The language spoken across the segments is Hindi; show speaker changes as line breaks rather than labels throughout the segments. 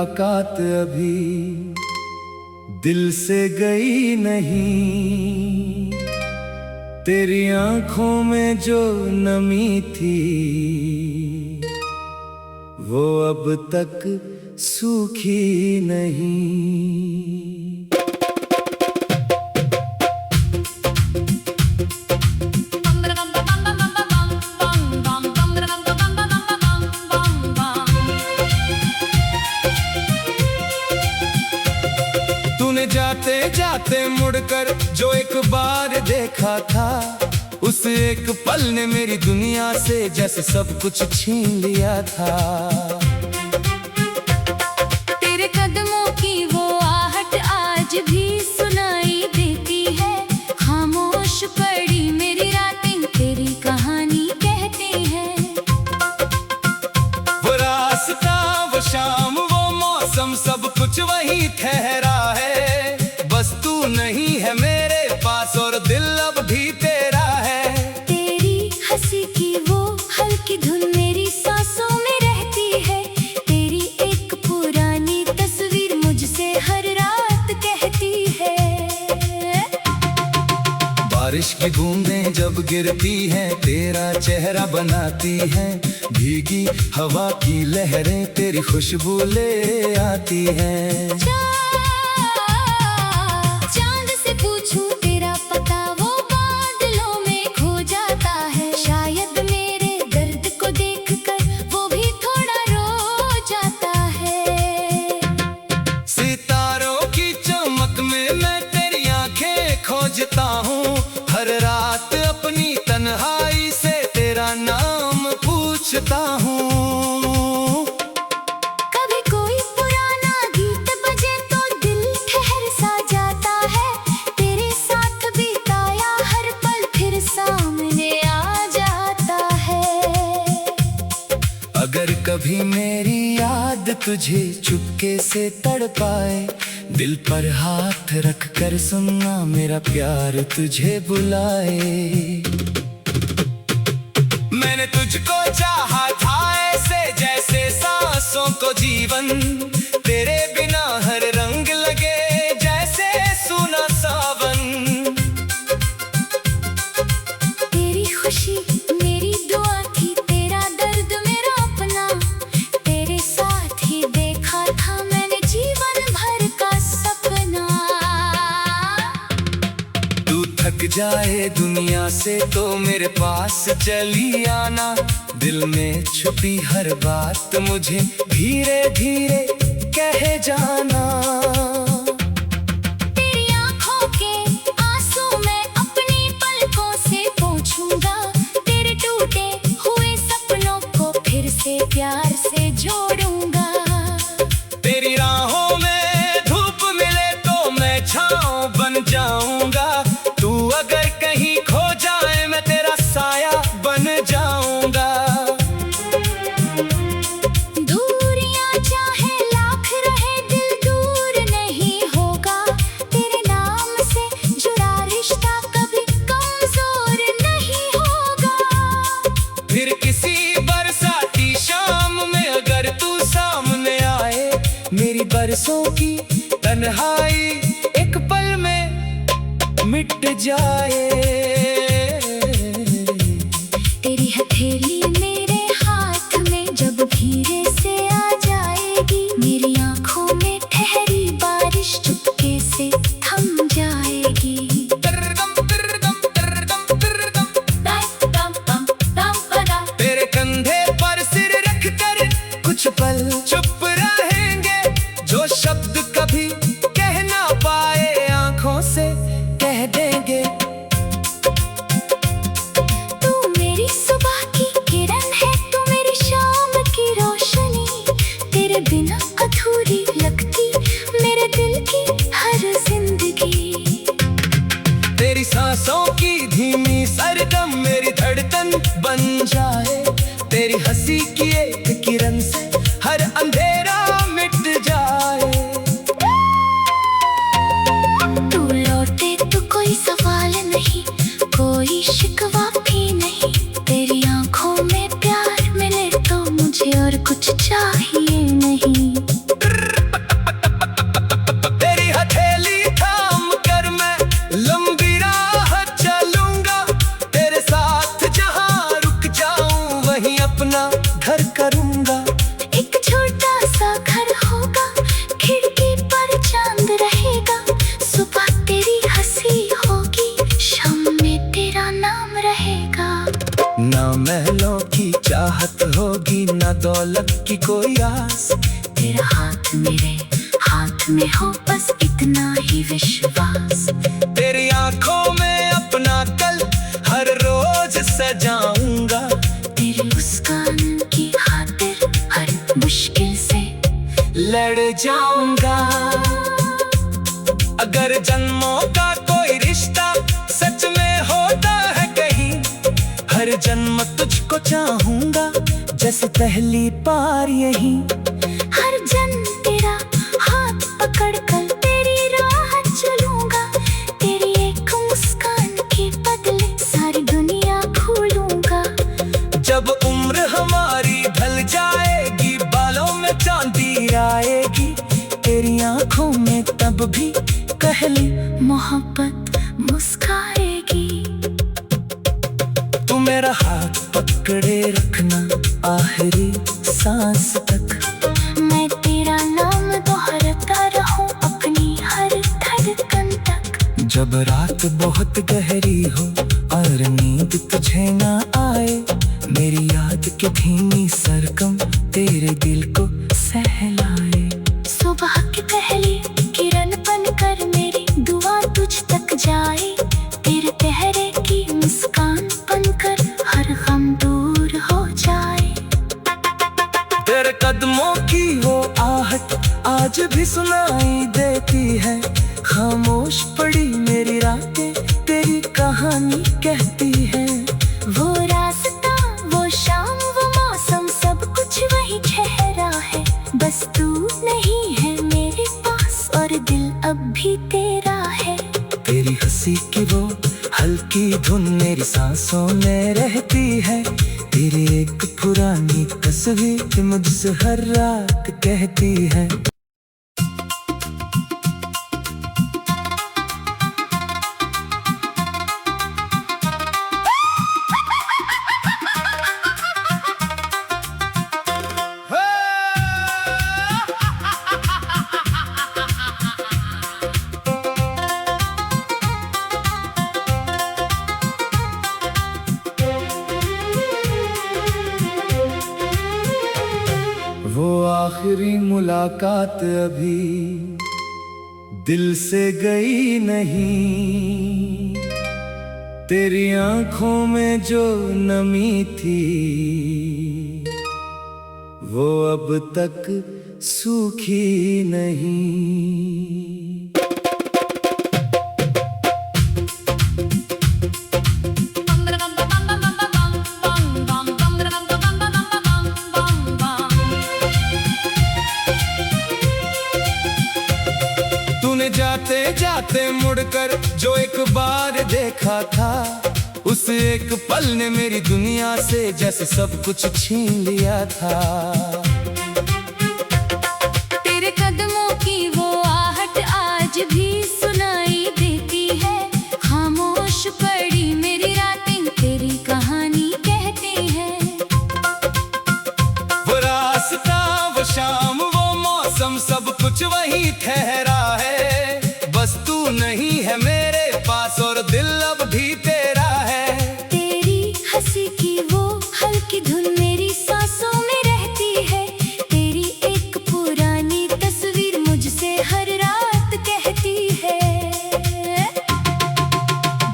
मुलाकात अभी दिल से गई नहीं। तेरी आंखों में जो नमी थी वो अब तक सूखी नहीं। तूने जाते जाते मुड़कर जो एक बार देखा था, उस एक पल ने मेरी दुनिया से जैसे सब कुछ छीन लिया था।
तेरे कदमों की वो आहट आज भी सुनाई देती है। खामोश पड़ी मेरी रातें तेरी कहानी कहती है।
वो रास्ता, वो शाम, वो मौसम, सब कुछ वही ठहरा है। बस तू नहीं है मेरे पास और दिल अब भी तेरा है।
तेरी हंसी की वो हल्की धुन मेरी सांसों में रहती है। तेरी एक पुरानी तस्वीर मुझसे हर रात कहती है।
बारिश की बूंदें जब गिरती हैं तेरा चेहरा बनाती हैं। भीगी हवा की लहरें तेरी खुशबू ले आती हैं।
चांद से पूछूं तेरा पता, वो बादलों में खो जाता है। शायद मेरे दर्द को देखकर वो भी थोड़ा रो जाता है।
सितारों की चमक में मैं तेरी आंखें खोजता हूँ। हर रात अपनी तन्हाई से तेरा नाम पूछता हूँ।
कभी कोई पुराना गीत बजे तो दिल ठहर सा जाता है। तेरे साथ बिताया हर पल फिर सामने आ जाता है।
अगर कभी मेरी याद तुझे चुपके से तड़पाए, दिल पर हाथ रख कर सुनना मेरा प्यार तुझे बुलाए। मैंने तुझको चाहा था ऐसे जैसे सांसों को जीवन। तेरे बिना हर रंग लगे जैसे सूना सावन।
तेरी खुशी मेरी दुआ थी, तेरा दर्द मेरा अपना। तेरे साथ ही देखा था मैंने जीवन भर का सपना।
तू थक जाए दुनिया से तो मेरे पास चली आना। दिल में छुपी हर बात मुझे धीरे धीरे कह जाना।
तेरी आंखों के आंसू मैं अपनी पलकों से पोंछूंगा। तेरे टूटे हुए सपनों को फिर से प्यार से जोड़ूंगा।
तेरी राहों में धूप मिले तो मैं छाँव बन जाऊंगा। तू अगर कहीं खो जाए मैं तेरा साया बन जाऊंगा।
दूरियां चाहे लाख रहे दिल दूर नहीं होगा। तेरे नाम से जुड़ा रिश्ता कभी कमजोर नहीं होगा।
फिर किसी बरसाती शाम में अगर तू सामने आए, मेरी बरसों की तन्हाई एक पल में मिट जाए।
तेरी हथेली मेरे हाथ में जब धीरे से आ जाएगी, मेरी आंखों में ठहरी बारिश चुपके से थम जाएगी।
तेरे कंधे पर सिर रख कर कुछ पल चुप रहेंगे। जो शब्द कभी कह ना पाए आंखों से कह देंगे।
तू मेरी सुबह की किरण है, तू मेरी शाम की रोशनी। तेरे बिना अधूरी लगती मेरे दिल की हर जिंदगी।
तेरी सांसों की धीमी सरगम मेरी धड़कन बन जाए। तेरी हंसी की एक किरण से हर अंधेरा मिट जाए।
तू लौटे तो कोई सवाल नहीं, कोई शिकवा भी नहीं। तेरी आंखों में प्यार मिले तो मुझे और कुछ चाहिए नहीं।
दौलत की कोई आस।
तेरा हाथ मेरे हाथ में हो, बस इतना ही विश्वास।
तेरी आंखों में अपना कल हर रोज सजाऊंगा।
तेरी मुस्कान की खातिर हर मुश्किल से
लड़ जाऊंगा। अगर जन्मों का कोई रिश्ता सच में होता है कहीं, हर जन्म तुझको चाहूंगा जैसे पहली बार यही।
हर जन्म तेरा हाथ पकड़ कर तेरी राह चलूंगा। तेरी एक मुस्कान के बदले सारी दुनिया भूलूंगा।
जब उम्र हमारी ढल जाएगी, बालों में चांदी आएगी, तेरी आंखों में तब भी पहली
मोहब्बत मुस्काएगी।
तू मेरा हाथ पकड़े रखना आखिरी सांस तक।
मैं तेरा नाम दोहराता रहूं अपनी हर धड़कन तक।
जब रात बहुत गहरी हो और नींद तुझे ना आए, मेरी याद की धीमी सरगम तेरे दिल को सहलाए।
सुबह की पहली किरण बनकर मेरी दुआ तुझ तक जाए। तेरे चेहरे की मुस्कान बनकर हर गम दूर हो जाए।
तेरे कदमों की वो आहट आज भी सुनाई देती है। खामोश पड़ी मेरी रातें तेरी कहानी कहती है।
वो रास्ता, वो शाम, वो मौसम, सब कुछ वही ठहरा है। बस तू नहीं है मेरे पास और दिल अब भी तेरा है।
तेरी हंसी की वो हल्की धुन मेरी सांसों में रहती है। तेरी एक पुरानी तस्वीर मुझसे हर रात कहती है। वो आखिरी मुलाकात अभी दिल से गई नहीं। तेरी आंखों में जो नमी थी वो अब तक सूखी नहीं। तूने जाते जाते मुड़कर जो एक बार देखा था, उस एक पल ने मेरी दुनिया से जैसे सब कुछ छीन लिया था।
तेरे कदमों की वो आहट आज भी सुनाई देती है। खामोश पड़ी मेरी रातें तेरी कहानी कहती है।
वो रास्ता, वो शाम, वो मौसम, सब कुछ वही ठहरा है। बस तू नहीं है मेरे पास और दिल अब भी तेरा है।
तेरी हंसी की वो हल्की धुन मेरी सांसों में रहती है। तेरी एक पुरानी तस्वीर मुझसे हर रात कहती है।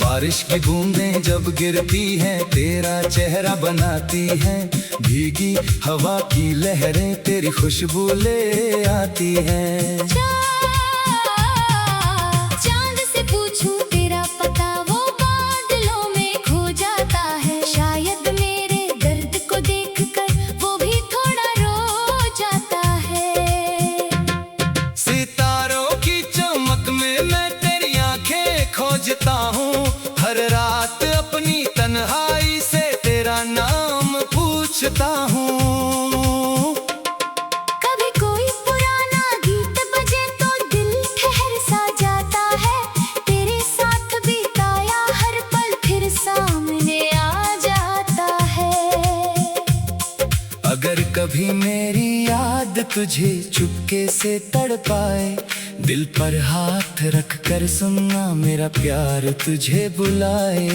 बारिश की बूंदें जब गिरती हैं तेरा चेहरा बनाती हैं। भीगी हवा की लहरें तेरी खुशबू ले आती हैं।
चांद से पूछूं तेरा पता, वो बादलों में खो जाता है। शायद मेरे दर्द को देखकर वो भी थोड़ा रो जाता है।
सितारों की चमक में मैं तेरी आंखें खोजता हूँ। हर रात अपनी तन्हाई से तेरा नाम पूछता हूँ।
कभी कोई पुराना गीत बजे तो दिल ठहर सा जाता है। तेरे साथ बिताया हर पल फिर सामने आ जाता है।
अगर कभी मेरी याद तुझे चुपके से तड़पाए, दिल पर हाथ रख कर सुनना मेरा प्यार तुझे बुलाए।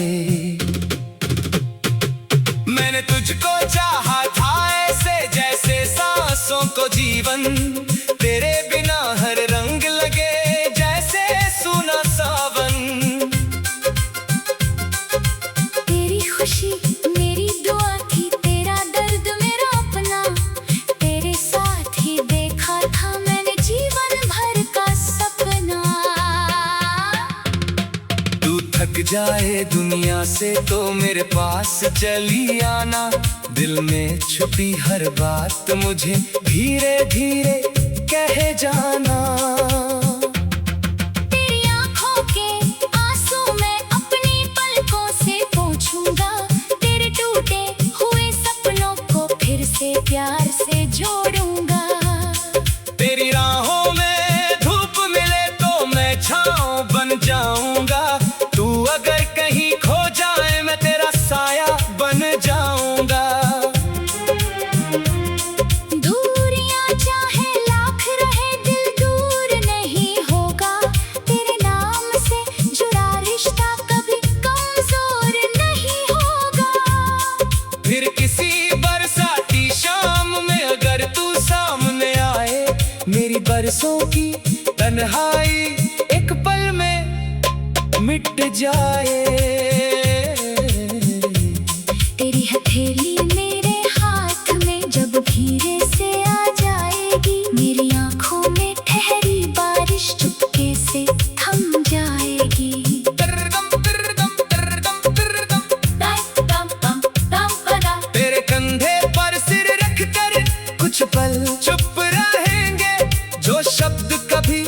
मैंने तुझको चाहा था ऐसे जैसे सांसों को जीवन, तेरे बिना हर रंग लगे जैसे सूना सावन।
तेरी खुशी मेरी दुआ थी, तेरा दर्द मेरा अपना, तेरे साथ ही देखा था मैंने जीवन भर का सपना।
तू थक जाए दुनिया से तो मेरे पास चली आना, दिल में छुपी हर बात मुझे धीरे धीरे कह जाना।
तेरी आंखों के आंसू मैं अपनी पलकों से पोंछूंगा, तेरे टूटे हुए सपनों को फिर से प्यार से जोड़ूंगा।
तेरी राहों में धूप मिले तो मैं छाँव बन जाऊंगा, तू अगर कहीं खो जाए मैं तेरा साया बन जाऊंगा।
दूरियां चाहे लाख रहे दिल दूर नहीं होगा, तेरे नाम से जुड़ा रिश्ता कभी कमजोर नहीं होगा।
फिर किसी बरसाती शाम में अगर तू सामने आए, मेरी बरसों की तन्हाई एक पल में मिट जाए।
तेरी हथेली मेरे हाथ में जब धीरे से आ जाएगी, मेरी आंखों में ठहरी बारिश चुपके से थम जाएगी।
तेरे कंधे पर सिर रख कर कुछ पल चुप रहेंगे, जो शब्द कभी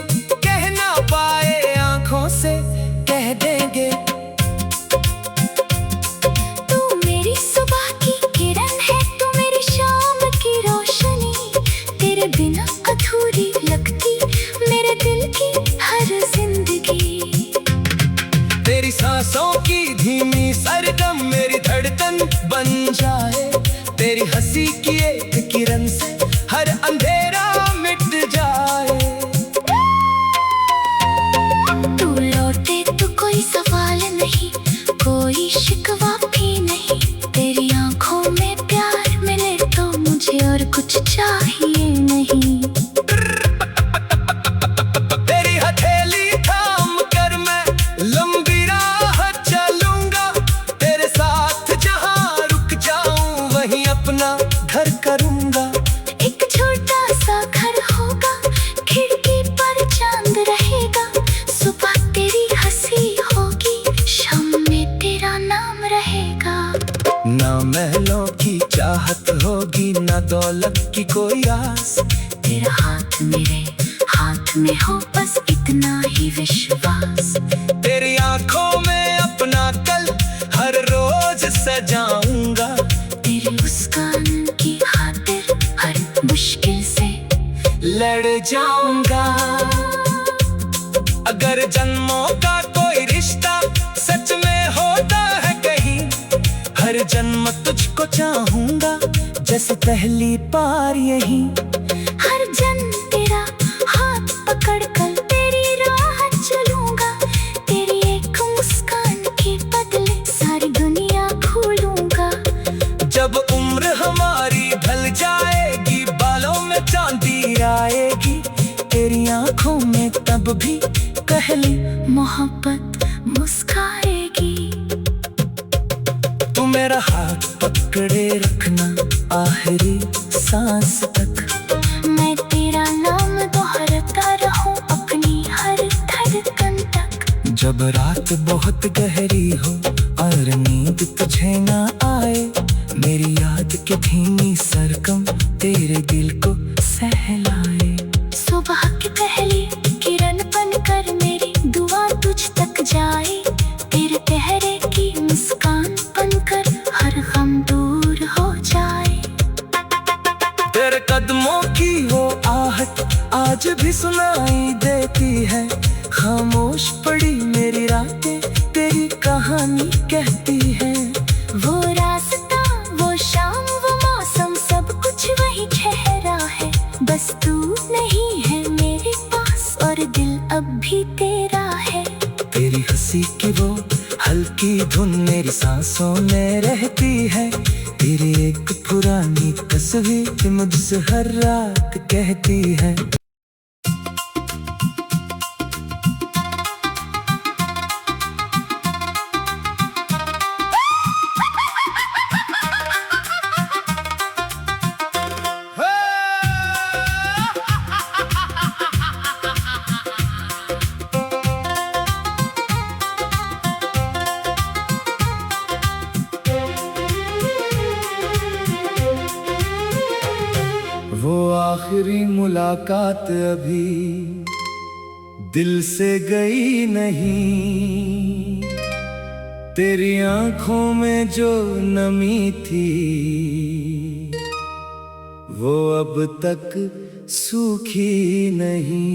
कह ना पाए आंखों से कह देंगे।
तू मेरी सुबह की किरण है, तू मेरी शाम की रोशनी, तेरे बिना अधूरी लगती मेरे दिल की हर जिंदगी।
तेरी सांसों की धीमी सरगम मेरी धड़कन बन जाए, तेरी हंसी की एक किरण से हर अंधेरा मिट जाए।
तू लौटे तो कोई सवाल नहीं, कोई शिकवा भी नहीं, तेरी आंखों में प्यार मिले तो मुझे और कुछ चाहिए नहीं।
तेरी हथेली थाम कर मैं लंबी राह चलूंगा, तेरे साथ जहां रुक जाऊं वहीं अपना घर करूंगा।
एक छोटा सा घर होगा, खिड़की पर चांद रहेगा, सुबह तेरी हंसी होगी, शाम में तेरा नाम रहेगा।
ना महलों की चाहत होगी, ना दौलत की कोई आस,
तेरा हाथ मेरे हाथ में हो बस इतना ही विश्वास।
तेरी आंखों में अपना कल हर रोज सजाऊंगा,
तेरी मुस्कान की खातिर हर मुश्किल से
लड़ जाऊंगा। अगर जन्मों का कोई रिश्ता सच में होता है कहीं, हर जन्म तुझको चाहूंगा जैसे पहली बार यहीं।
हर जन्म तेरा हाथ पकड़ कर तेरी राह चलूंगा, तेरी एक मुस्कान के बदले सारी दुनिया भूलूंगा।
जब उम्र हमारी ढल जाएगी, बालों में चांदी आएगी, तेरी आंखों में तब भी पहली
मोहब्बत मुस्काएगी।
तू मेरा हाथ पकड़े रखना आखिरी सांस तक,
मैं तेरा नाम दोहराता रहूं अपनी हर धड़कन तक।
जब रात बहुत गहरी हो और नींद तुझे ना आए, मेरी याद की धीमी सरगम तेरे दिल को सहलाए।
सुबह की पहली किरण बनकर मेरी दुआ तुझ तक जाए, तेरे चेहरे की मुस्कान बनकर हर गम दूर हो जाए।
तेरे कदमों की वो आहट आज भी सुनाई देती है, खामोश पड़ी मेरी रातें तेरी कहानी कहती है।
वो रास्ता वो शाम वो मौसम सब कुछ वही ठहरा है, बस तू नहीं है मेरे पास और दिल अब भी तेरा है।
तेरी हंसी की वो हल्की धुन मेरी सांसों में रहती है, तेरी एक पुरानी तस्वीर तस्वीर मुझसे हर रात कहती है। वो आखिरी मुलाकात अभी दिल से गई नहीं, तेरी आंखों में जो नमी थी वो अब तक सूखी नहीं।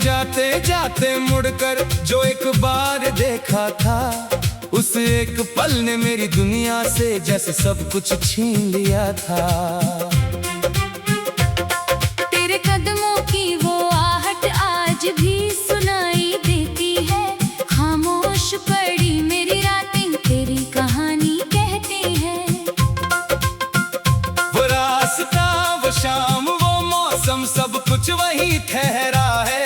जाते जाते मुड़कर जो एक बार देखा था, उस एक पल ने मेरी दुनिया से जैसे सब कुछ छीन लिया था।
तेरे कदमों की वो आहट आज भी सुनाई देती है, खामोश पड़ी मेरी रातें तेरी कहानी कहती है।
वो रास्ता, वो शाम, वो मौसम, सब कुछ वही ठहरा है,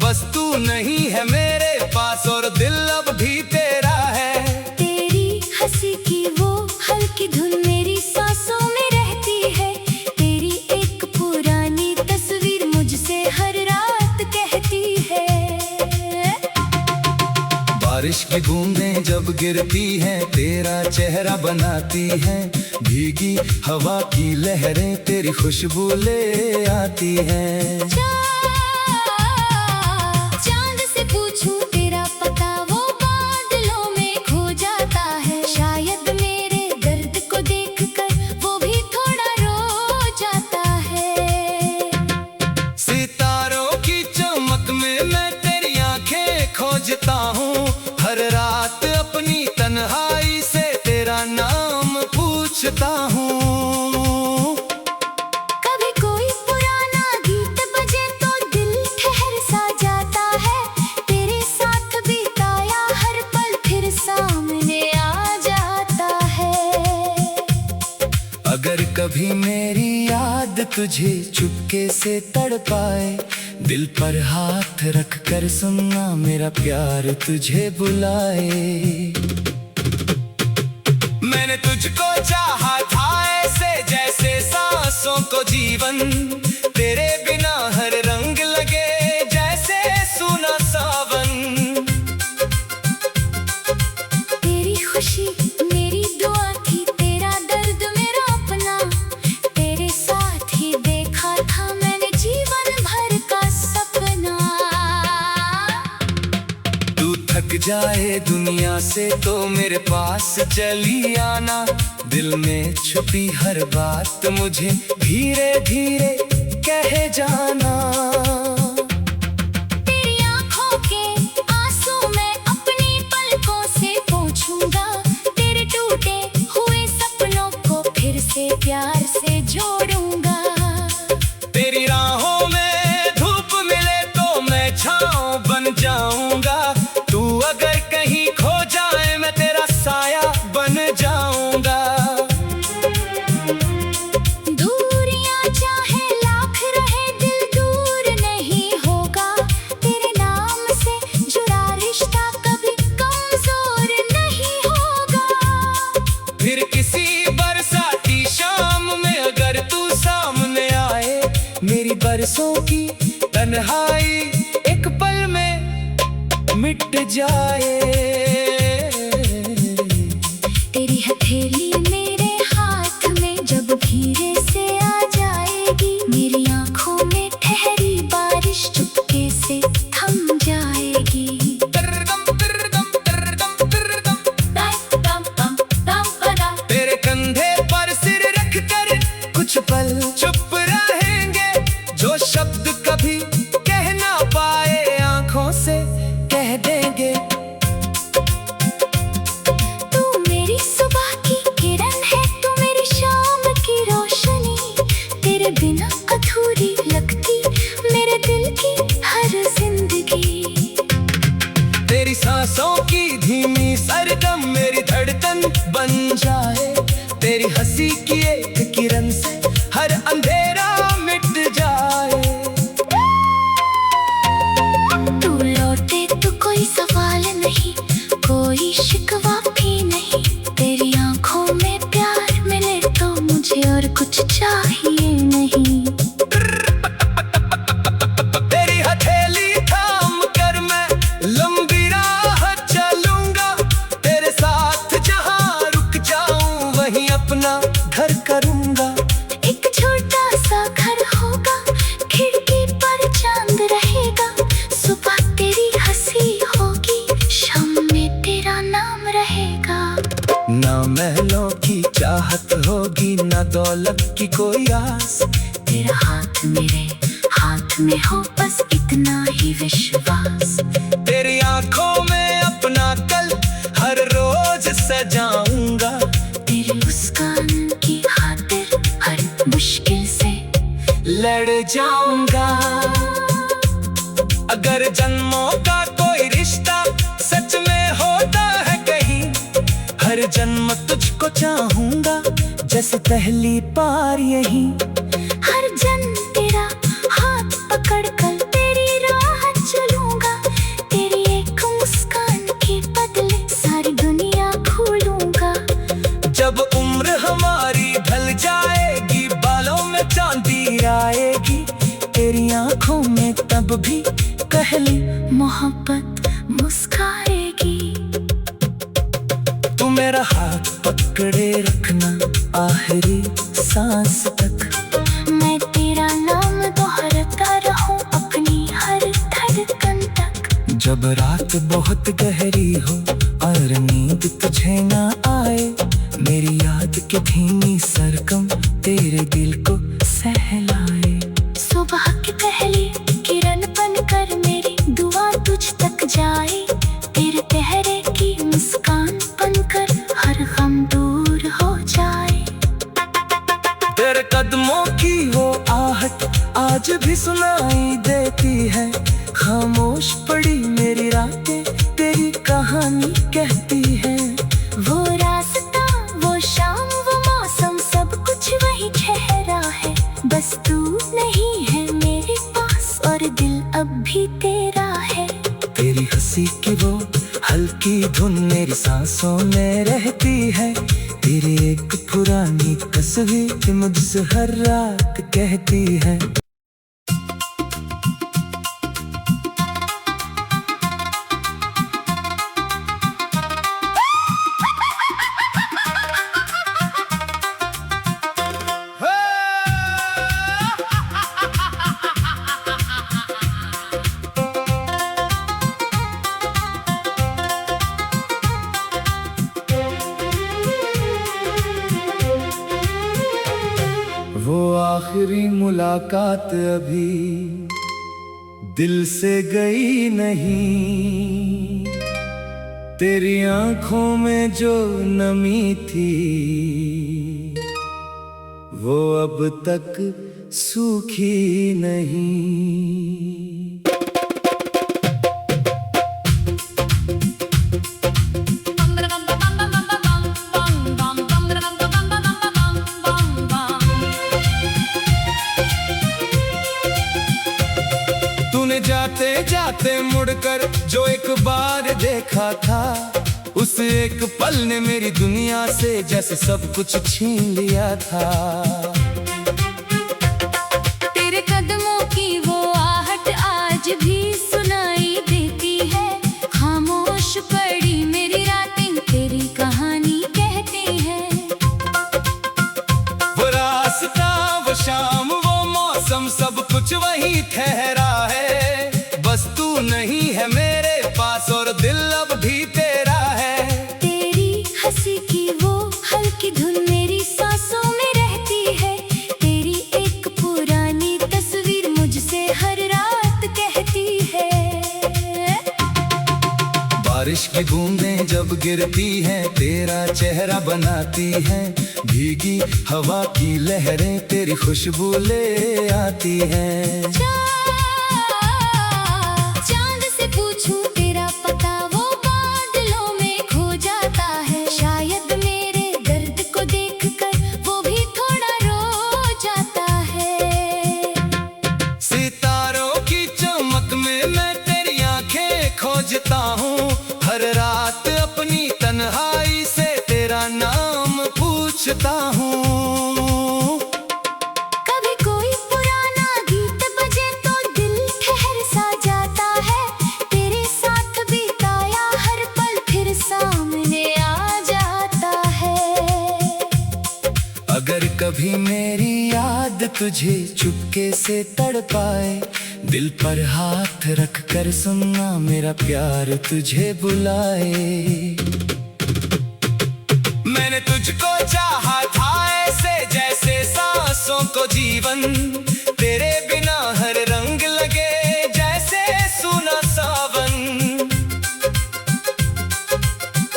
बस तू नहीं है मेरे पास और दिल अब भी तेरा है।
तेरी हंसी की वो हल्की धुन मेरी सांसों में रहती है, तेरी एक पुरानी तस्वीर मुझसे हर रात कहती है।
बारिश की बूंदें जब गिरती हैं तेरा चेहरा बनाती हैं, भीगी हवा की लहरें तेरी खुशबू ले आती हैं।
चांद से पूछूं तेरा पता वो बादलों में खो जाता है, शायद मेरे दर्द को देखकर वो भी थोड़ा रो जाता है।
सितारों की चमक में मैं तेरी आंखें खोजता हूँ, हर रात अपनी तन्हाई से तेरा नाम पूछता हूँ।
कभी कोई पुराना गीत बजे तो दिल ठहर सा जाता है, तेरे साथ बिताया हर पल फिर सामने आ जाता है।
अगर कभी मेरी याद तुझे चुपके से तड़पाए, दिल पर हाथ रख कर सुनना मेरा प्यार तुझे बुलाए। मैंने तुझको चाहा था ऐसे जैसे सांसों को जीवन, तेरे बिना हर रंग लगे जैसे सूना सावन।
तेरी खुशी मेरी दुआ थी, तेरा दर्द मेरा अपना, तेरे साथ ही देखा था मैंने जीवन भर का सपना।
तू थक जाए दुनिया से तो मेरे पास चली आना, दिल में छुपी हर बात मुझे धीरे धीरे कह जाना।
तेरी आंखों के आंसू मैं अपनी पलकों से पोंछूंगा, तेरे टूटे हुए सपनों को फिर से प्यार से जोड़ूंगा।
तेरी राहों में धूप मिले तो मैं छाँव बन जाऊंगा, तू अगर कहीं खो जाए मैं तेरा साया बन जाऊंगा।
दूरियां चाहे लाख रहे दिल दूर नहीं होगा, तेरे नाम से जुड़ा रिश्ता कभी कमजोर नहीं होगा।
फिर किसी बरसाती शाम में अगर तू सामने आए, मेरी बरसों की तन्हाई एक पल में मिट जाए।
तेरी हथेली मेरे हाथ में जब धीरे से आ जाएगी, मेरी आंखों में ठहरी बारिश चुपके से थम जाएगी।
तेरे कंधे पर सिर रख कर कुछ पल चुप रहेंगे, जो शब्द कभी कह ना पाए आंखों से कह देंगे।
तू मेरी सुबह की
दौलत की कोई आस।
तेरा हाथ मेरे हाथ में हो, बस इतना ही विश्वास।
तेरी आंखों में अपना कल हर रोज सजाऊंगा।
तेरी मुस्कान की खातिर हर मुश्किल से
लड़ जाऊंगा। अगर जन्मों का कोई रिश्ता सच में होता है कहीं, हर जन्म तुझको चाहूंगा जैसे पहली बार यही।
हर जन्म तेरा हाथ पकड़ कर तेरी राह चलूंगा। तेरी एक मुस्कान के बदले सारी दुनिया भूलूंगा।
जब उम्र हमारी ढल जाएगी, बालों में चांदी आएगी, तेरी आंखों में तब भी पहली
मोहब्बत मुस्काएगी।
तू मेरा हाथ पकड़े रखना आखिरी सांस तक।
मैं तेरा नाम दोहराता रहूं अपनी हर धड़कन तक।
जब रात बहुत गहरी हो और नींद तुझे ना आए, मेरी याद के धीमी सरगम तेरे दिल को सहलाए।
सुबह की पहली किरण बनकर मेरी दुआ तुझ तक जाए। तेरे चेहरे की मुस्कान बनकर हर गम दूर हो जाए।
तेरे कदमों की वो आहट आज भी सुनाई देती है। खामोश पड़ी मेरी रातें तेरी कहानी कहती है।
वो रास्ता, वो शाम, वो मौसम, सब कुछ वही ठहरा है। बस तू नहीं है मेरे पास और दिल अब भी तेरा है।
तेरी हंसी की वो हल्की धुन मेरी सांसों में रहती है। तेरी एक पुरानी तस्वीर मुझसे हर रात कहती है। वो आखिरी मुलाकात अभी दिल से गई नहीं। तेरी आंखों में जो नमी थी वो अब तक सूखी नहीं। तूने जाते जाते मुड़कर जो एक बार देखा था, उस एक पल ने मेरी दुनिया से जैसे सब कुछ छीन लिया था।
तेरे कदमों की वो आहट आज भी सुनाई देती है। खामोश पड़ी मेरी रातें तेरी कहानी कहती है।
वो रास्ता, वो शाम, वो मौसम, सब कुछ वही ठहरा है। बस तू नहीं है मेरे पास और दिल अब भी तेरा है।
तेरी हंसी की वो हल्की धुन मेरी सांसों में रहती है। तेरी एक पुरानी तस्वीर मुझसे हर रात कहती है।
बारिश की बूंदें जब गिरती हैं तेरा चेहरा बनाती हैं। भीगी हवा की लहरें तेरी खुशबू ले आती हैं।
चांद से पूछूं तेरा पता, वो बादलों में खो जाता है। शायद मेरे दर्द को देखकर वो भी थोड़ा रो जाता है।
सितारों की चमक में मैं तेरी आंखें खोजता हूँ। हर रात अपनी तन्हाई से तेरा नाम पूछता हूँ।
कभी कोई पुराना गीत बजे तो दिल ठहर सा जाता है। तेरे साथ बिताया हर पल फिर सामने आ जाता है।
अगर कभी मेरी याद तुझे चुपके से तड़पाए, दिल पर हाथ रख कर सुनना मेरा प्यार तुझे बुलाए। मैंने तुझको चाहा था ऐसे जैसे तो जीवन तेरे बिना हर रंग लगे जैसे सूना सावन।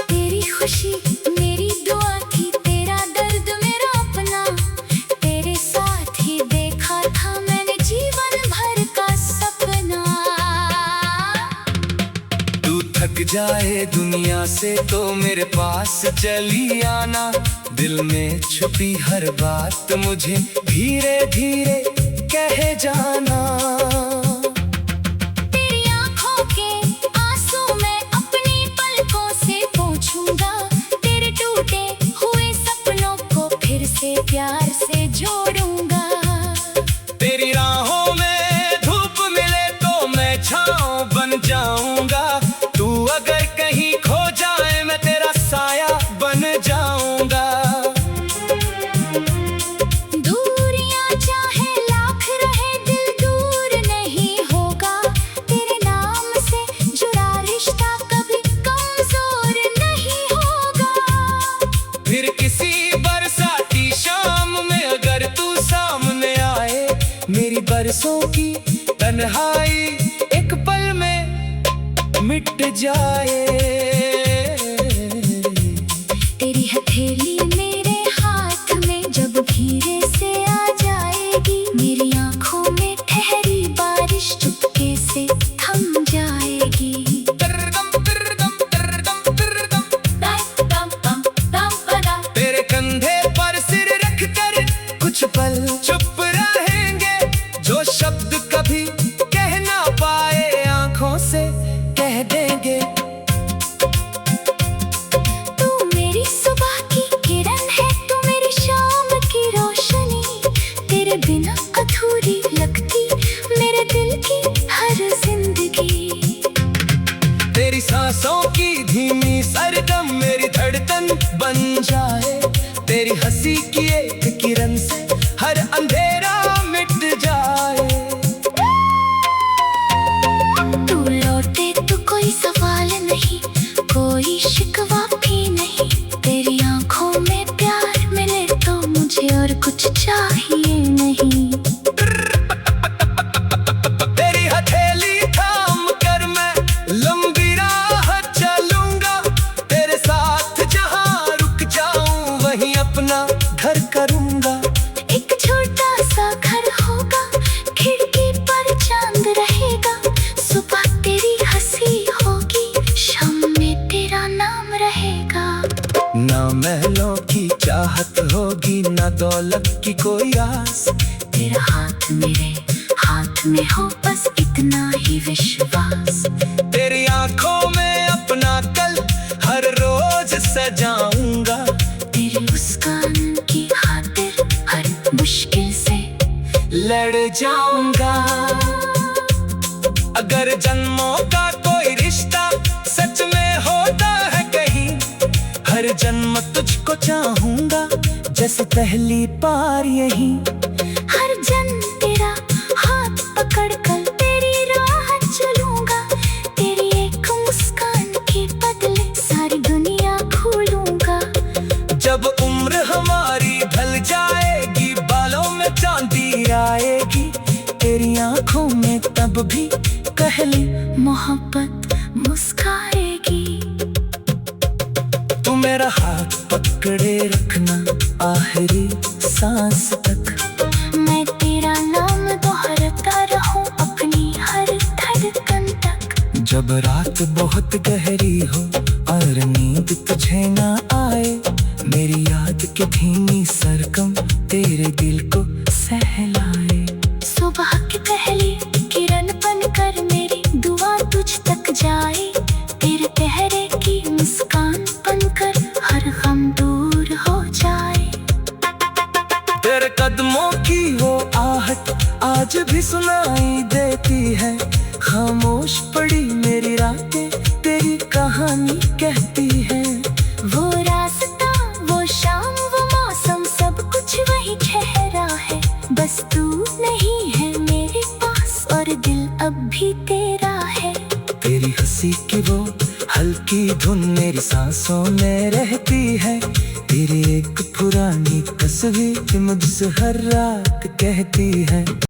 तेरी खुशी मेरी दुआ थी, तेरा दर्द मेरा अपना, तेरे साथ ही देखा था मैंने जीवन भर का सपना।
तू थक जाए दुनिया से तो मेरे पास चली आना, दिल में छुपी हर बात मुझे धीरे धीरे कह जाना।
तेरी आंखों के आंसू मैं अपनी पलकों से पोंछूंगा, तेरे टूटे हुए सपनों को फिर से प्यार से जोड़ूंगा।
तेरी राहों में धूप मिले तो मैं छाँव बन जाऊंगा, तू अगर कहीं खो जाए मैं तेरा साया बन जाऊंगा।
दूरियां चाहे लाख रहे दिल दूर नहीं होगा, तेरे नाम से जुड़ा रिश्ता कभी कमजोर नहीं होगा।
फिर किसी बरसाती शाम में अगर तू सामने आए, मेरी बरसों की तन्हाई एक पल में मिट जाए।
तेरी हथेली मेरे हाथ में जब धीरे से आ जाएगी, मेरी आंखों में ठहरी बारिश चुपके से थम जाएगी।
तेरे कंधे पर सिर रख कर कुछ पल चुप रहेंगे, जो शब्द कभी कह ना पाए आंखों से कह देंगे।
तू मेरी सुबह की किरण है, तू मेरी शाम की रोशनी, तेरे बिना अधूरी लगती मेरे दिल की हर जिंदगी।
तेरी सांसों की धीमी सरगम मेरी धड़कन बन जाए, तेरी हंसी की एक किरण से हर अंधेरा मिट जाए।
तू लौटे तो कोई सवाल नहीं, कोई शिकवा भी नहीं, तेरी आंखों में प्यार मिले तो मुझे और कुछ चाहिए नहीं।
तेरी हथेली थाम कर मैं लंबी राह चलूंगा, तेरे साथ जहां रुक जाऊं वहीं अपना घर करूंगा।
एक छोटा सा घर होगा, खिड़की पर चांद रहेगा, सुबह तेरी हंसी होगी, शाम में तेरा नाम रहेगा।
ना महलों की चाहत होगी ना दौलत की कोई आस,
तेरा हाथ मेरे हाथ में हो बस इतना ही विश्वास।
तेरी आंखों में अपना कल हर रोज सजाऊंगा,
तेरी मुस्कान की खातिर हर मुश्किल से
लड़ जाऊंगा। अगर जन्मों का कोई रिश्ता सच में होता है कहीं, हर जन्म तुझको चाहूंगा जैसे पहली बार यही।
हर जन्म तेरा हाथ पकड़ कर तेरी राह चलूंगा, तेरी एक मुस्कान के बदले सारी दुनिया भूलूंगा।
जब उम्र हमारी ढल जाएगी, बालों में चांदी आएगी, तेरी आंखों में तब भी पहली
मोहब्बत मुस्काएगी।
तू मेरा हाथ पकड़े रखना आखिरी सांस तक,
मैं तेरा नाम दोहराता रहूं अपनी हर धड़कन तक।
जब रात बहुत गहरी हो और नींद तुझे ना आए, मेरी याद की धीमी सरगम तेरे दिल को सहलाए।
सुबह की पहली किरण बनकर मेरी दुआ तुझ तक जाए, तेरे चेहरे की मुस्कान बनकर हर गम दूर हो जाए।
तेरे कदमों की वो आहट आज भी सुनाई देती है, खामोश पड़ी मेरी रातें तेरी कहानी कहती है।
वो रास्ता वो शाम वो मौसम सब कुछ वही ठहरा है, बस तू नहीं है मेरे पास और दिल अब भी तेरा है।
तेरी हंसी की वो हल्की धुन मेरी सांसों में रहती है, तेरी एक पुरानी कसम तस्वीर मुझसे हर रात कहती है।